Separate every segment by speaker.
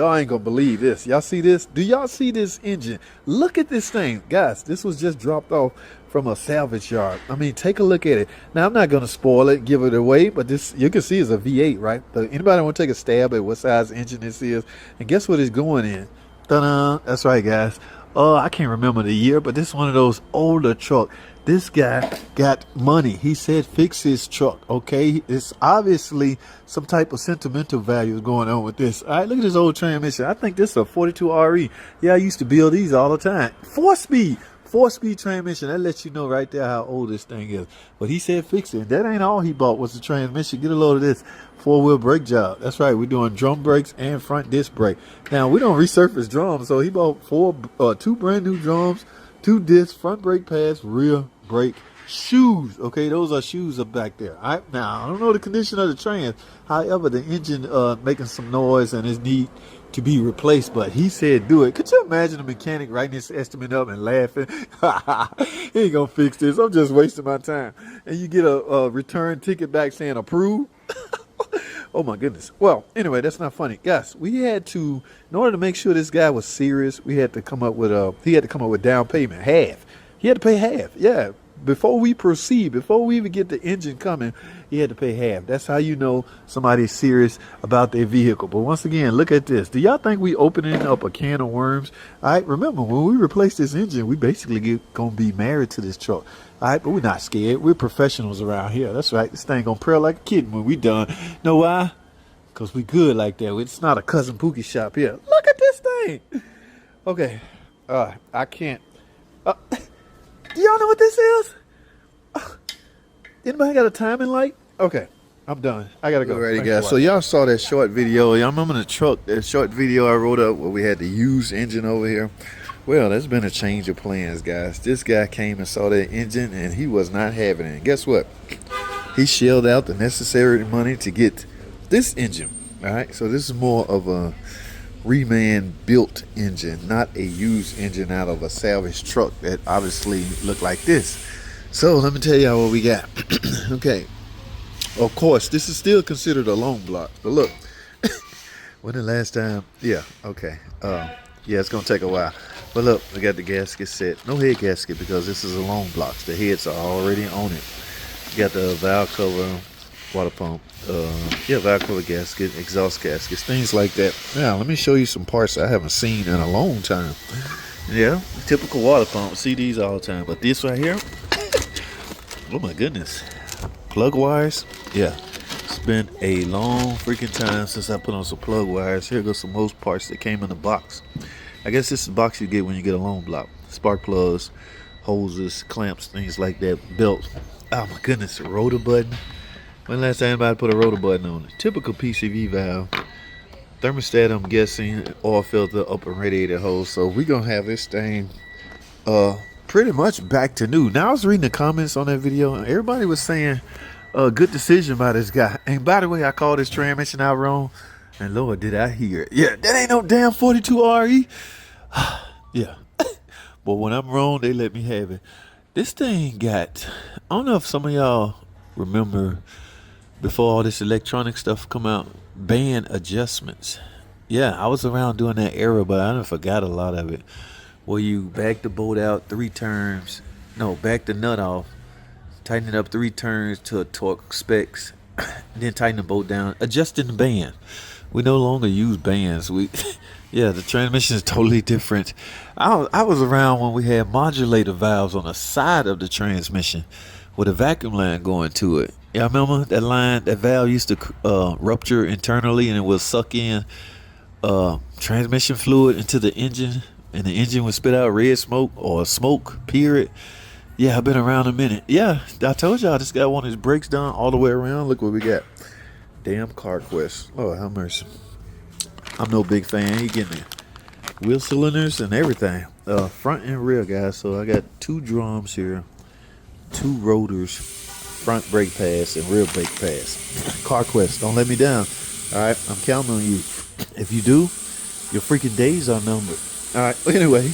Speaker 1: y'all ain't gonna believe this. Y'all see this? Do y'all see this engine? Look at this thing. Guys, this was just dropped off from a salvage yard. I mean, take a look at it. Now, I'm not gonna spoil it, give it away, but this, you can see, is a V8, right? Anybody want to take a stab at what size engine this is? And guess what it's going in? Ta-da! That's right, guys. I can't remember the year, but this is one of those older trucks. This guy got money. He said fix his truck, okay? It's obviously some type of sentimental value going on with this. All right, look at this old transmission. I think this is a 42 RE. Yeah, I used to build these all the time. Four-speed transmission. That lets you know right there how old this thing is. But he said fix it. That ain't all he bought was the transmission. Get a load of this four-wheel brake job. That's right. We're doing drum brakes and front disc brake. Now, we don't resurface drums, so he bought two brand new drums, 2 discs, front brake pads, rear brake shoes. Okay, those are shoes up back there. All right, now I don't know the condition of the trans. However, the engine making some noise and is need to be replaced, but he said do it. Could you imagine a mechanic writing this estimate up and laughing? He ain't gonna fix this. I'm just wasting my time. And you get a return ticket back saying approve. Oh my goodness. Well, anyway, that's not funny, guys. We had to, in order to make sure this guy was serious, we had to come up with down payment, half. He had to pay half. Yeah. Before we proceed, before we even get the engine coming, he had to pay half. That's how you know somebody's serious about their vehicle. But once again, look at this. Do y'all think we opening up a can of worms? All right, remember, when we replace this engine, we basically going to be married to this truck. All right, but we're not scared. We're professionals around here. That's right. This thing going to purr like a kitten when we done. Know why? Because we good like that. It's not a Cousin Pookie shop here. Look at this thing. Okay. I can't. Do y'all know what this is? Anybody got a timing light? Okay, I'm done. I gotta go. Alrighty, guys. So y'all saw that short video. Y'all remember the truck, that short video I wrote up where we had the used engine over here? Well, there's been a change of plans, guys. This guy came and saw that engine and he was not having it. And guess what? He shelled out the necessary money to get this engine. Alright, so this is more of a reman built engine, not a used engine out of a salvage truck that obviously looked like this. So let me tell y'all what we got. Okay, of course this is still considered a long block, but look, when the last time, yeah, okay, yeah, it's gonna take a while, but look, we got the gasket set. No head gasket because this is a long block. The heads are already on it. You got the valve cover, water pump, valve cover gasket, exhaust gaskets, things like that. Now let me show you some parts I haven't seen in a long time. Yeah, typical water pump. See these all the time, but this right here, oh my goodness, plug wires. Yeah, it's been a long freaking time since I put on some plug wires. Here goes some most parts that came in the box. I guess this is the box you get when you get a long block. Spark plugs, hoses, clamps, things like that, belt. Oh my goodness, a rotor button. When last time anybody put a rotor button on it? Typical PCV valve. Thermostat, I'm guessing, oil filter, upper radiator hose. So we're gonna have this thing pretty much back to new. Now I was reading the comments on that video and everybody was saying good decision by this guy. And by the way, I called this transmission out wrong, and Lord did I hear it. Yeah, that ain't no damn 42 RE. Yeah. But when I'm wrong, they let me have it. This thing got, I don't know if some of y'all remember before all this electronic stuff come out, band adjustments. Yeah, I was around doing that era, but I done forgot a lot of it. Where you back the bolt out 3 turns, no, back the nut off, tighten it up 3 turns to a torque specs, then tighten the bolt down, adjusting the band. We no longer use bands. Yeah, the transmission is totally different. I was around when we had modulator valves on the side of the transmission with a vacuum line going to it. Yeah, I remember that line, that valve used to rupture internally and it would suck in transmission fluid into the engine, and the engine would spit out red smoke or smoke, period. Yeah, I've been around a minute. Yeah, I told y'all this guy wanted his brakes done all the way around. Look what we got. Damn CarQuest. Oh, have mercy. I'm no big fan. He getting the wheel cylinders and everything. Front and rear, guys. So I got 2 drums here, 2 rotors, front brake pads and rear brake pads. CarQuest, don't let me down. All right, I'm counting on you. If you do, your freaking days are numbered. All right, anyway,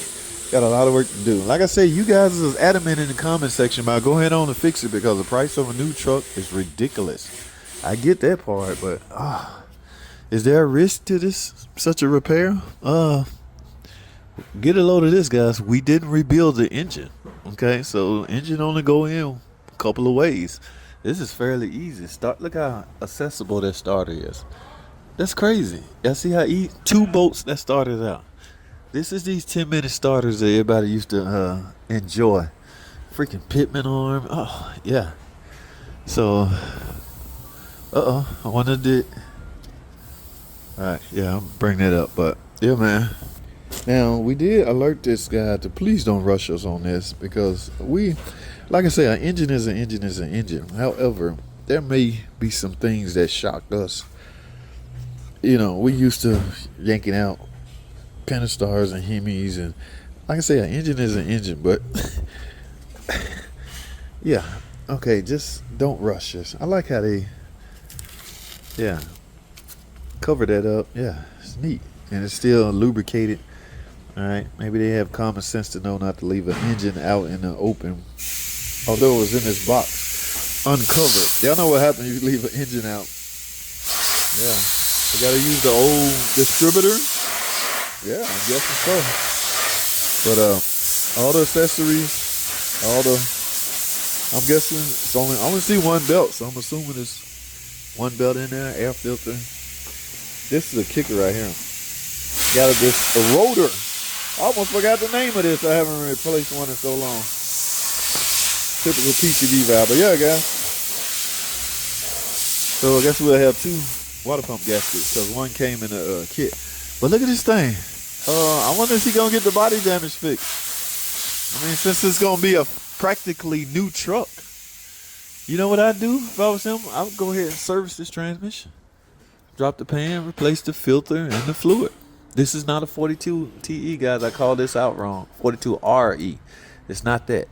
Speaker 1: got a lot of work to do. Like I say, you guys is adamant in the comment section about go ahead on and fix it because the price of a new truck is ridiculous. I get that part, but Is there a risk to this such a repair? Get a load of this, guys. We didn't rebuild the engine. Okay, so engine only go in a couple of ways. This is fairly easy. Look how accessible that starter is. That's crazy. Y'all see how 2 bolts that started out. This is these 10-minute starters that everybody used to enjoy. Freaking Pitman arm. Oh yeah. So, I wanted to. All right, yeah, I'll bring that up. But yeah, man. Now, we did alert this guy to please don't rush us on this because like I say, an engine is an engine is an engine. However, there may be some things that shocked us. You know, we used to yanking out Pentastars and Hemis, and like I say, an engine is an engine, but yeah, okay, just don't rush us. I like how they, cover that up. Yeah, it's neat, and it's still lubricated. All right, maybe they have common sense to know not to leave an engine out in the open, although it was in this box, uncovered. Y'all know what happens if you leave an engine out. Yeah, you gotta use the old distributor. Yeah, I'm guessing so. But all the accessories, I'm guessing it's I only see 1 belt, so I'm assuming there's 1 belt in there, air filter. This is a kicker right here. Got a rotor. I almost forgot the name of this. I haven't replaced one in so long. Typical PCV valve. But yeah, guys. So I guess we'll have 2 water pump gaskets because 1 came in a kit. But look at this thing. I wonder if he's going to get the body damage fixed. I mean, since it's going to be a practically new truck. You know what I'd do if I was him? I would go ahead and service this transmission. Drop the pan, replace the filter and the fluid. This is not a 42 TE, guys. I called this out wrong. 42 RE. It's not that.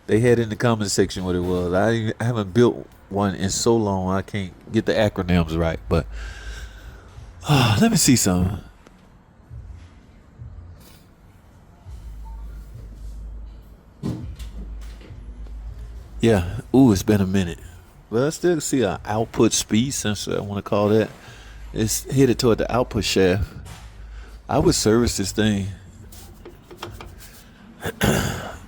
Speaker 1: They had in the comment section what it was. I haven't built one in so long I can't get the acronyms right. But let me see something. Yeah. Ooh, it's been a minute. But I still see an output speed sensor, I want to call that. It's headed toward the output shaft. I would service this thing.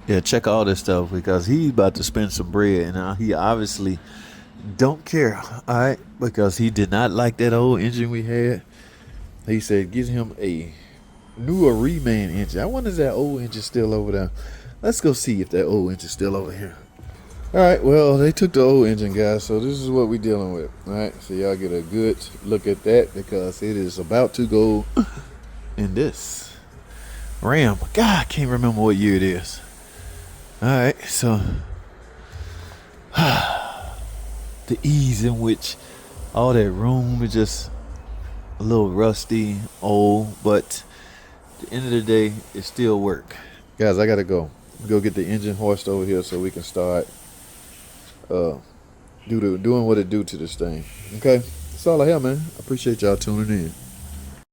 Speaker 1: Yeah, check all this stuff because he's about to spend some bread, and he obviously don't care, all right? Because he did not like that old engine we had. He said, get him a newer reman engine. I wonder if that old engine still over there. Let's go see if that old engine's still over here. All right, well, they took the old engine, guys, so this is what we're dealing with. All right, so y'all get a good look at that because it is about to go in this Ram. God, I can't remember what year it is. All right, so the ease in which all that room is just a little rusty, old, but at the end of the day, it still work. Guys, I got to go get the engine hoist over here so we can start doing what it do to this thing. Okay, that's all I have, man. I appreciate y'all tuning in.